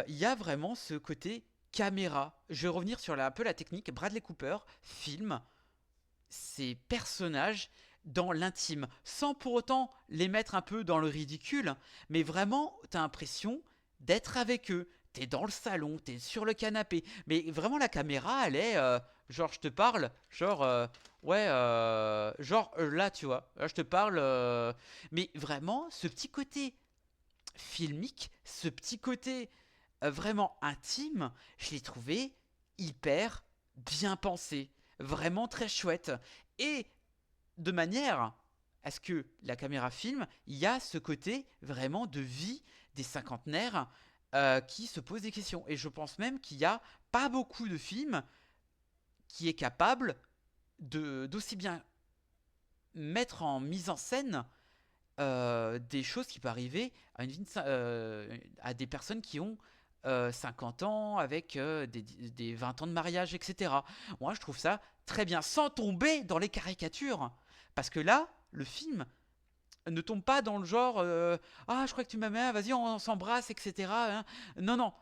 il y a vraiment ce côté caméra. Je vais revenir sur un peu la technique. Bradley Cooper filme ces personnages dans l'intime, sans pour autant les mettre un peu dans le ridicule, mais vraiment, t'as l'impression d'être avec eux. T'es dans le salon, t'es sur le canapé, mais vraiment la caméra, elle est genre, je te parle, genre là, tu vois, là, je te parle, mais vraiment ce petit côté filmique, ce petit côté vraiment intime, je l'ai trouvé hyper bien pensé, vraiment très chouette, et de manière à ce que la caméra filme, il y a ce côté vraiment de vie des cinquantenaires qui se posent des questions. Et je pense même qu'il n'y a pas beaucoup de films qui est capable d'aussi bien mettre en mise en scène des choses qui peuvent arriver à des personnes qui ont 50 ans, avec des 20 ans de mariage, etc. Moi, je trouve ça très bien, sans tomber dans les caricatures. Parce que là, le film ne tombe pas dans le genre ah, je crois que tu m'aimes, vas-y, on s'embrasse, etc. hein. Non, non,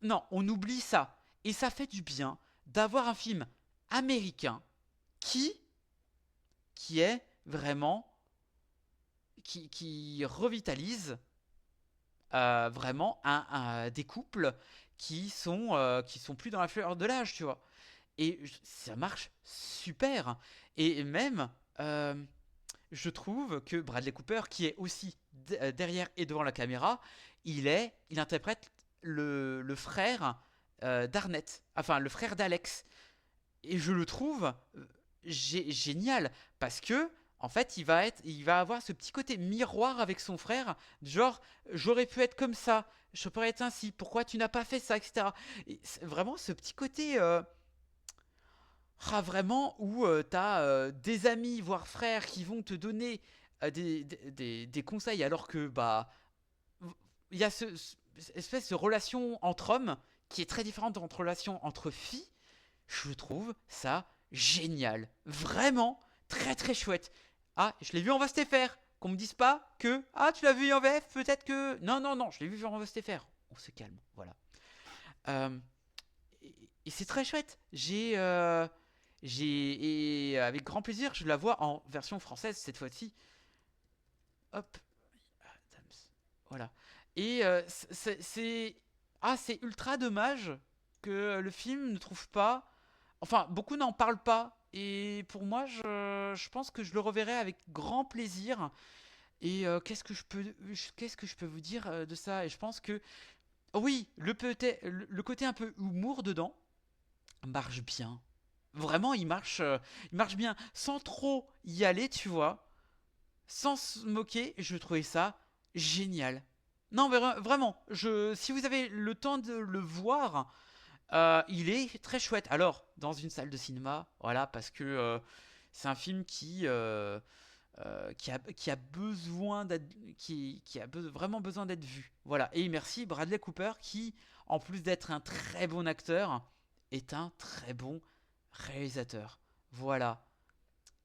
non, on oublie ça. Et ça fait du bien d'avoir un film américain qui est vraiment, qui revitalise vraiment des couples qui sont plus dans la fleur de l'âge, tu vois. Et ça marche super. Et même, je trouve que Bradley Cooper, qui est aussi derrière et devant la caméra, il interprète le frère d'Arnett, enfin le frère d'Alex. Et je le trouve génial, parce que en fait, il va avoir ce petit côté miroir avec son frère, genre, j'aurais pu être comme ça, je pourrais être ainsi, pourquoi tu n'as pas fait ça, etc. Et vraiment, ce petit côté, vraiment, où t'as des amis, voire frères, qui vont te donner des conseils, alors que, bah, il y a cette espèce de relation entre hommes, qui est très différente entre relation entre filles. Je trouve ça génial, vraiment, très très chouette. Ah, je l'ai vu en VSTFR. Qu'on me dise pas que ah, tu l'as vu en VF, peut-être que non, non, non, je l'ai vu en VSTFR. On se calme, voilà. Et c'est très chouette. Et avec grand plaisir, je la vois en version française cette fois-ci. Hop, voilà. Et c'est ultra dommage que le film ne trouve pas. Enfin, beaucoup n'en parlent pas. Et pour moi, je pense que je le reverrai avec grand plaisir. Et qu'est-ce que je peux vous dire de ça? Et je pense que oui, le côté un peu humour dedans marche bien. Vraiment, il marche bien, sans trop y aller, tu vois, sans se moquer. Je trouvais ça génial. Non, mais vraiment, si vous avez le temps de le voir. Il est très chouette. Alors, dans une salle de cinéma, voilà, parce que c'est un film qui a besoin vraiment besoin d'être vu. Voilà. Et merci Bradley Cooper, qui, en plus d'être un très bon acteur, est un très bon réalisateur. Voilà.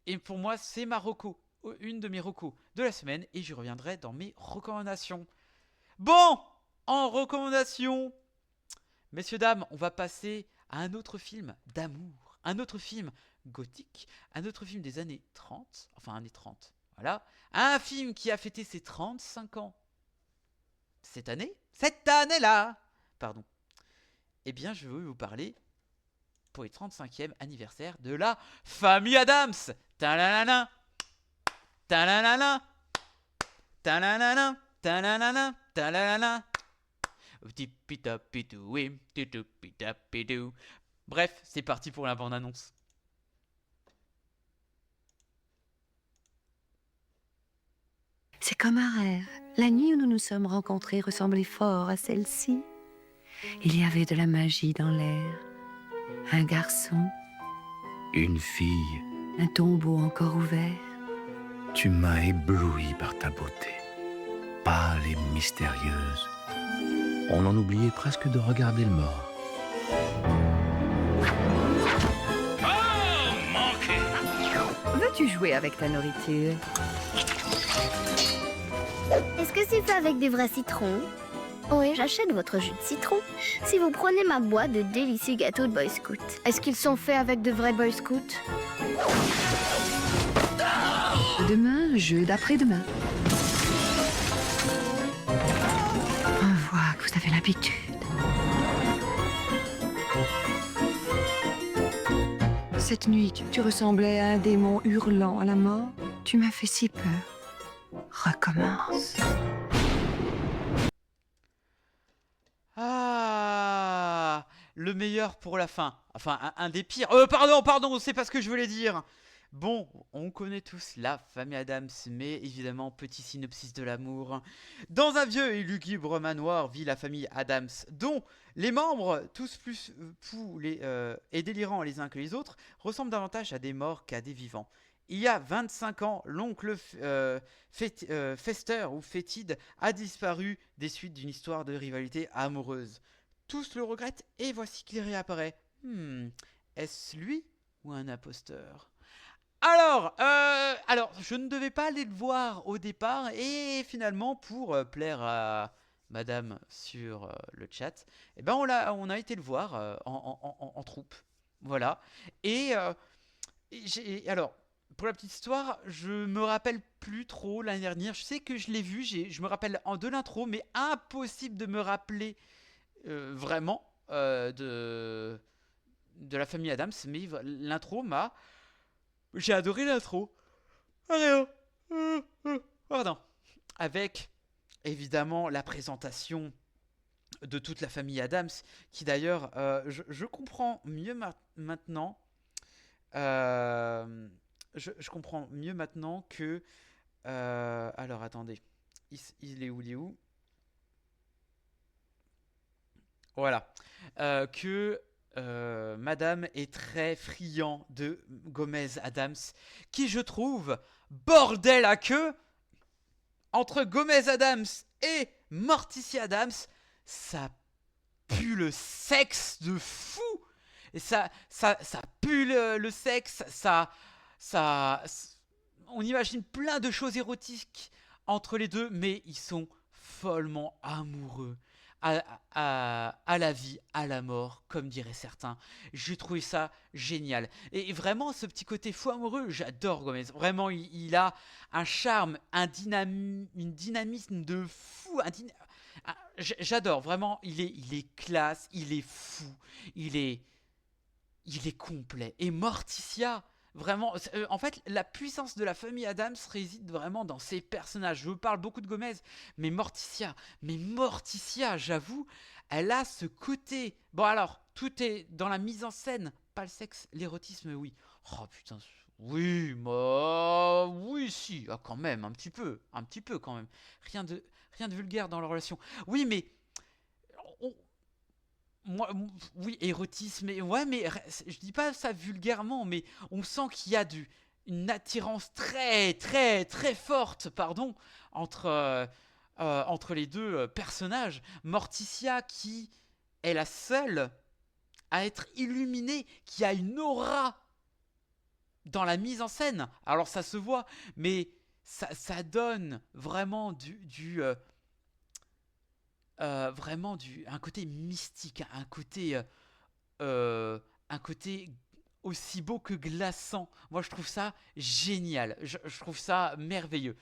Et pour moi, c'est ma reco, une de mes recos de la semaine, et j'y reviendrai dans mes recommandations. Bon, en recommandation, messieurs, dames, on va passer à un autre film d'amour, un autre film gothique, un autre film des années 30, enfin années 30, voilà. Un film qui a fêté ses 35 ans cette année-là, pardon. Eh bien, je vais vous parler pour les 35e anniversaire de la famille Adams. Ta-la-la-la, ta-la-la-la, ta-la-la-la, ta-la-la-la, ta-la-la-la. Bref, c'est parti pour la bande-annonce. C'est comme un rêve. La nuit où nous nous sommes rencontrés ressemblait fort à celle-ci. Il y avait de la magie dans l'air. Un garçon. Une fille. Un tombeau encore ouvert. Tu m'as ébloui par ta beauté. Pâle et mystérieuse. On en oubliait presque de regarder le mort. Oh, manqué! Veux-tu jouer avec ta nourriture? Est-ce que c'est fait avec des vrais citrons? Oui, j'achète votre jus de citron. Si vous prenez ma boîte de délicieux gâteaux de Boy Scout. Est-ce qu'ils sont faits avec de vrais Boy Scouts? Demain, jeu d'après-demain. On voit que vous avez l'habitude. Cette nuit, tu ressemblais à un démon hurlant à la mort. Tu m'as fait si peur. Recommence. Ah, le meilleur pour la fin. Enfin, un des pires. Pardon, c'est pas ce que je voulais dire. Bon, on connaît tous la famille Adams, mais évidemment, petit synopsis de l'amour. Dans un vieux et lugubre manoir vit la famille Adams, dont les membres, tous plus fous et délirants les uns que les autres, ressemblent davantage à des morts qu'à des vivants. Il y a 25 ans, l'oncle Fester ou Fétide a disparu des suites d'une histoire de rivalité amoureuse. Tous le regrettent et voici qu'il réapparaît. Est-ce lui ou un imposteur ? Alors, je ne devais pas aller le voir au départ et finalement pour plaire à madame sur le chat, eh ben on a été le voir en troupe. Voilà. Et alors, pour la petite histoire, je me rappelle plus trop l'année dernière. Je sais que je l'ai vu, je me rappelle de l'intro, mais impossible de me rappeler vraiment de la famille Adams. Mais l'intro m'a... J'ai adoré l'intro. Pardon. Avec, évidemment, la présentation de toute la famille Adams, qui d'ailleurs, je comprends mieux maintenant... Je comprends mieux maintenant que... alors, attendez. Il est où Voilà. Que madame est très friand de Gomez Adams, qui, je trouve, bordel à queue, entre Gomez Adams et Morticia Adams, ça pue le sexe de fou. Et ça pue le sexe, on imagine plein de choses érotiques entre les deux, mais ils sont follement amoureux. À la vie, à la mort, comme diraient certains. J'ai trouvé ça génial. Et vraiment, ce petit côté fou amoureux, j'adore Gomez. Vraiment, il a un charme, une dynamisme de fou. J'adore, vraiment, il est classe, il est fou, il est complet. Et Morticia, vraiment, en fait, la puissance de la famille Adams réside vraiment dans ses personnages. Je parle beaucoup de Gomez, mais Morticia, j'avoue, elle a ce côté... Bon alors, tout est dans la mise en scène, pas le sexe, l'érotisme, oui. Oh putain, oui, oui, si, quand même, un petit peu quand même. Rien de vulgaire dans leur relation. Oui, mais... oui, érotisme, ouais, mais je dis pas ça vulgairement, mais on sent qu'il y a une attirance très, très, très forte, pardon, entre les deux personnages. Morticia, qui est la seule à être illuminée, qui a une aura dans la mise en scène. Alors ça se voit, mais ça donne vraiment un côté mystique, un côté aussi beau que glaçant. Moi, je trouve ça génial. Je trouve ça merveilleux.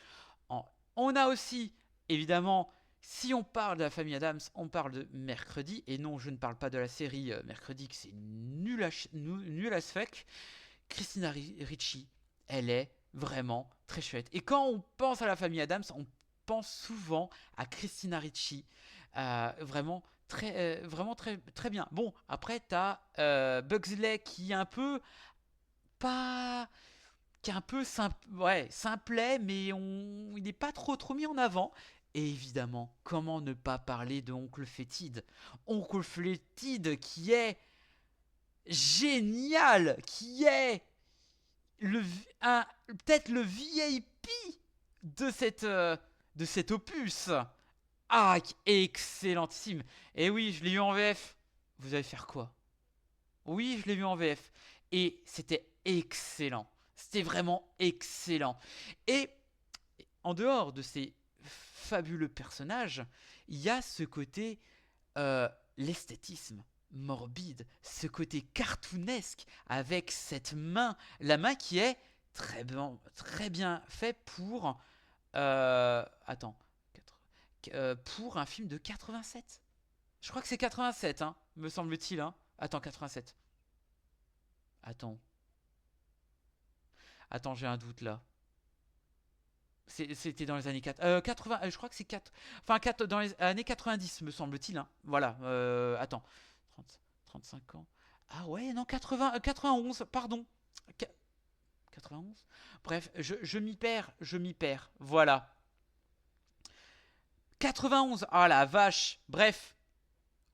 On a aussi, évidemment, si on parle de la famille Addams, on parle de Mercredi. Et non, je ne parle pas de la série Mercredi, que c'est nul as fuck. Christina Ricci, elle est vraiment très chouette. Et quand on pense à la famille Addams, on pense souvent à Christina Ricci. Vraiment très très bien. Bon, après t'as Bugsley qui est un peu simplet, mais il n'est pas trop mis en avant. Et évidemment, comment ne pas parler de Oncle Fétide. Oncle Fétide qui est génial, qui est peut-être le VIP de cet opus. Ah, excellentissime. Et oui, je l'ai eu en VF. Vous allez faire quoi? Oui, je l'ai vu en VF. Et c'était excellent. C'était vraiment excellent. Et en dehors de ces fabuleux personnages, il y a ce côté l'esthétisme morbide, ce côté cartoonesque avec cette main, la main qui est très bien fait pour pour un film de 87. Je crois que c'est 87, hein, me semble-t-il. Hein. Attends, 87. Attends, j'ai un doute là. C'était dans les années 80. Je crois que c'est dans les années 90, me semble-t-il. Hein. Voilà. Attends. 35 ans. Ah ouais, non, 91, pardon. 91. Bref, je m'y perds. Voilà. 91. Ah la vache. Bref.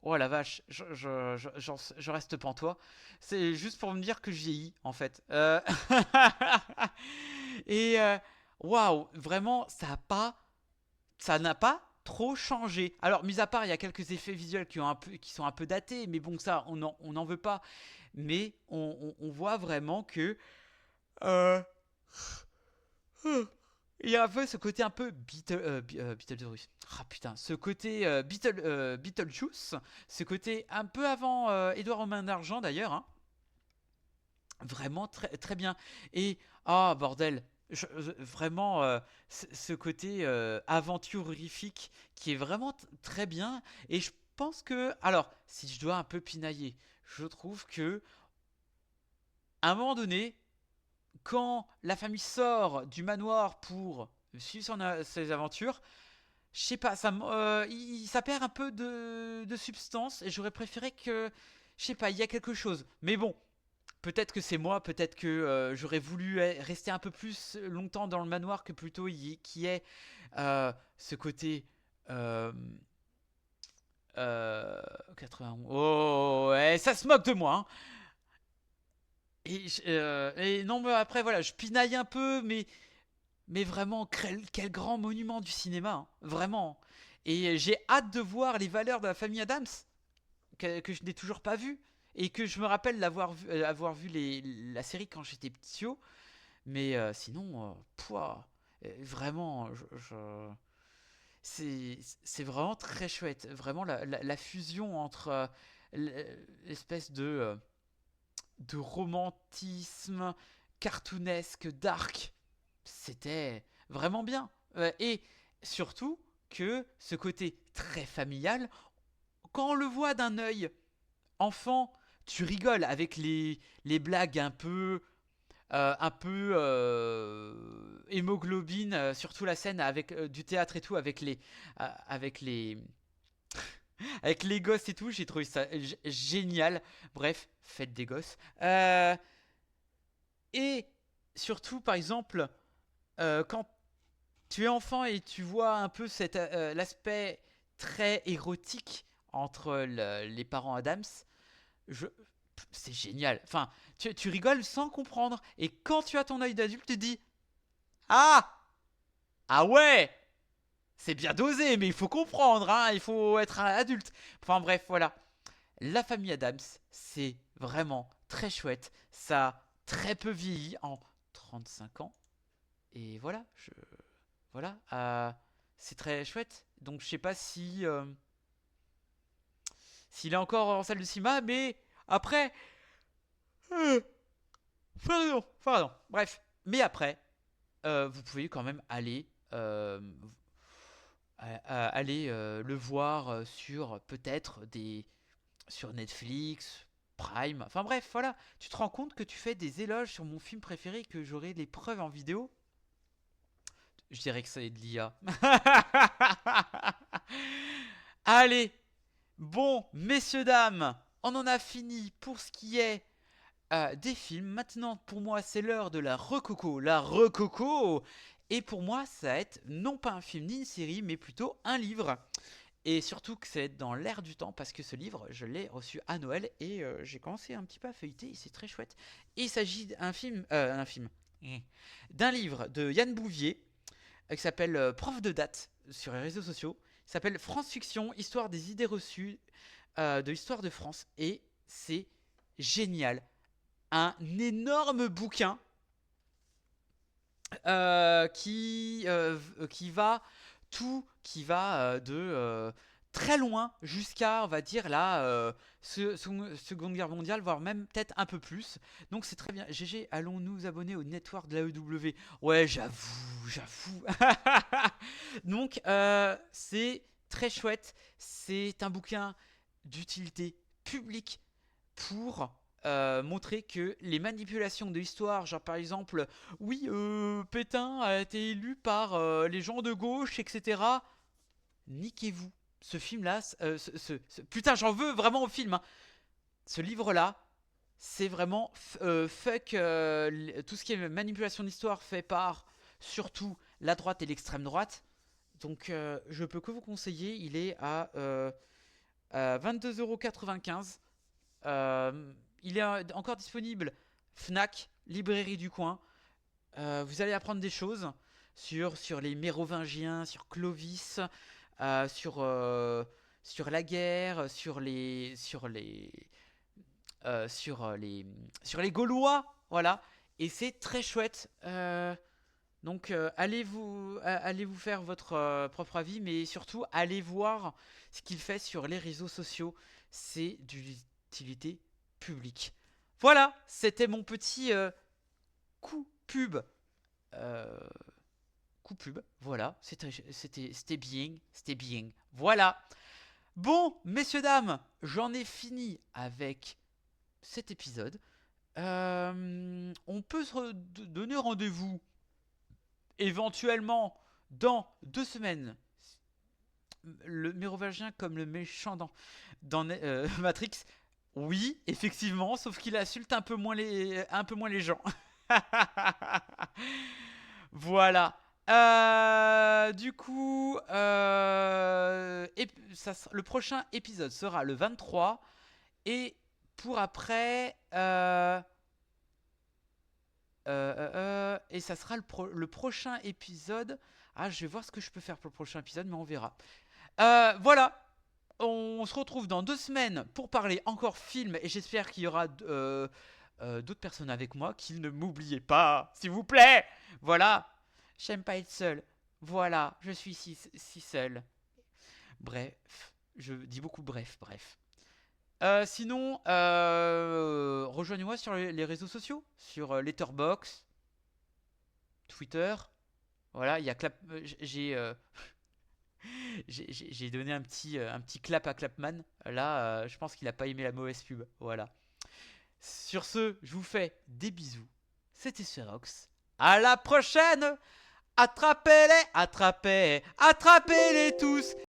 Oh la vache. Je reste pantois. C'est juste pour me dire que je vieillis, en fait. Et waouh, vraiment, ça n'a pas trop changé. Alors, mis à part, il y a quelques effets visuels qui sont un peu datés, mais bon, ça, on n'en veut pas. Mais on voit vraiment que il y a un peu ce côté un peu Beetlejuice. Ah putain, ce côté Beetlejuice, ce côté un peu avant Édouard aux mains d'argent d'ailleurs. Hein. Vraiment très, très bien. Et, bordel, vraiment ce côté aventure horrifique qui est vraiment très bien. Et je pense que, alors, si je dois un peu pinailler, je trouve que, à un moment donné, quand la famille sort du manoir pour suivre ses aventures, je sais pas, ça perd un peu de substance. Et j'aurais préféré que, je sais pas, il y a quelque chose. Mais bon. Peut-être que c'est moi, peut-être que j'aurais voulu rester un peu plus longtemps dans le manoir que plutôt qui est ce côté 91. Oh, ouais, ça se moque de moi. Hein. Et non, mais après voilà, je pinaille un peu, mais vraiment quel grand monument du cinéma, hein, vraiment. Et j'ai hâte de voir les valeurs de la famille Addams que je n'ai toujours pas vues. Et que je me rappelle avoir vu la série quand j'étais petit. Mais sinon, vraiment, c'est vraiment très chouette. Vraiment, la fusion entre l'espèce de romantisme cartoonesque, dark, c'était vraiment bien. Et surtout que ce côté très familial, quand on le voit d'un œil enfant, tu rigoles avec les blagues un peu hémoglobine, surtout la scène avec du théâtre et tout, avec les avec les gosses et tout. J'ai trouvé ça génial. Bref, faites des gosses. Et surtout, par exemple, quand tu es enfant et tu vois un peu l'aspect très érotique entre les parents Addams, c'est génial. Enfin, tu rigoles sans comprendre. Et quand tu as ton œil d'adulte, tu te dis ah ouais, c'est bien dosé, mais il faut comprendre, hein, il faut être un adulte. Enfin bref, voilà. La famille Addams, c'est vraiment très chouette. Ça très peu vieilli en 35 ans. Et voilà, c'est très chouette. Donc je sais pas si s'il est encore en salle de cinéma, mais après, pardon. Bref, mais après, vous pouvez quand même aller le voir sur peut-être sur Netflix, Prime. Enfin bref, voilà. Tu te rends compte que tu fais des éloges sur mon film préféré, que j'aurai les preuves en vidéo. Je dirais que c'est de l'IA. Allez. Bon, messieurs, dames, on en a fini pour ce qui est des films. Maintenant, pour moi, c'est l'heure de la recoco. La recoco. Et pour moi, ça va être non pas un film ni une série, mais plutôt un livre. Et surtout que c'est dans l'air du temps, parce que ce livre, je l'ai reçu à Noël et j'ai commencé un petit peu à feuilleter et c'est très chouette. Et il s'agit d'un livre de Yann Bouvier qui s'appelle Prof de date sur les réseaux sociaux. Il s'appelle France Fiction, histoire des idées reçues de l'histoire de France. Et c'est génial. Un énorme bouquin qui va de très loin jusqu'à, on va dire, la Seconde Guerre mondiale, voire même peut-être un peu plus. Donc c'est très bien. GG, allons nous abonner au network de l'AEW. Ouais, j'avoue. Donc c'est très chouette. C'est un bouquin d'utilité publique pour montrer que les manipulations de l'histoire, genre par exemple, oui, Pétain a été élu par les gens de gauche, etc. Niquez-vous. Ce film-là, putain, j'en veux vraiment au film. Hein. Ce livre-là, c'est vraiment fuck tout ce qui est manipulation d'histoire fait par surtout la droite et l'extrême droite. Donc, je peux que vous conseiller. Il est à 22,95 €. Il est encore disponible Fnac, librairie du coin. Vous allez apprendre des choses sur les Mérovingiens, sur Clovis, sur la guerre, sur les Gaulois, voilà. Et c'est très chouette. Donc allez vous faire votre propre avis, mais surtout allez voir ce qu'il fait sur les réseaux sociaux. C'est d'utilité publique. Voilà, c'était mon petit coup pub. Voilà, c'était bien. Voilà. Bon, messieurs, dames, j'en ai fini avec cet épisode. On peut se donner rendez-vous éventuellement dans 2 semaines. Le Mérovingien comme le méchant dans Matrix. Oui, effectivement, sauf qu'il insulte un peu moins les gens. Voilà. Du coup, le prochain épisode sera le 23. Et pour après... et ça sera le prochain épisode. Ah, je vais voir ce que je peux faire pour le prochain épisode, mais on verra. Voilà. On se retrouve dans 2 semaines pour parler encore film. Et j'espère qu'il y aura d'autres personnes avec moi. Qu'ils ne m'oubliez pas, s'il vous plaît. Voilà. J'aime pas être seul. Voilà. Je suis si seul. Bref. Je dis beaucoup bref. Sinon, rejoignez-moi sur les réseaux sociaux. Sur Letterboxd, Twitter. Voilà, il y a j'ai donné un petit clap à Clapman. Là, je pense qu'il a pas aimé la mauvaise pub. Voilà. Sur ce, je vous fais des bisous. C'était Sphèrox. À la prochaine. Attrapez-les tous.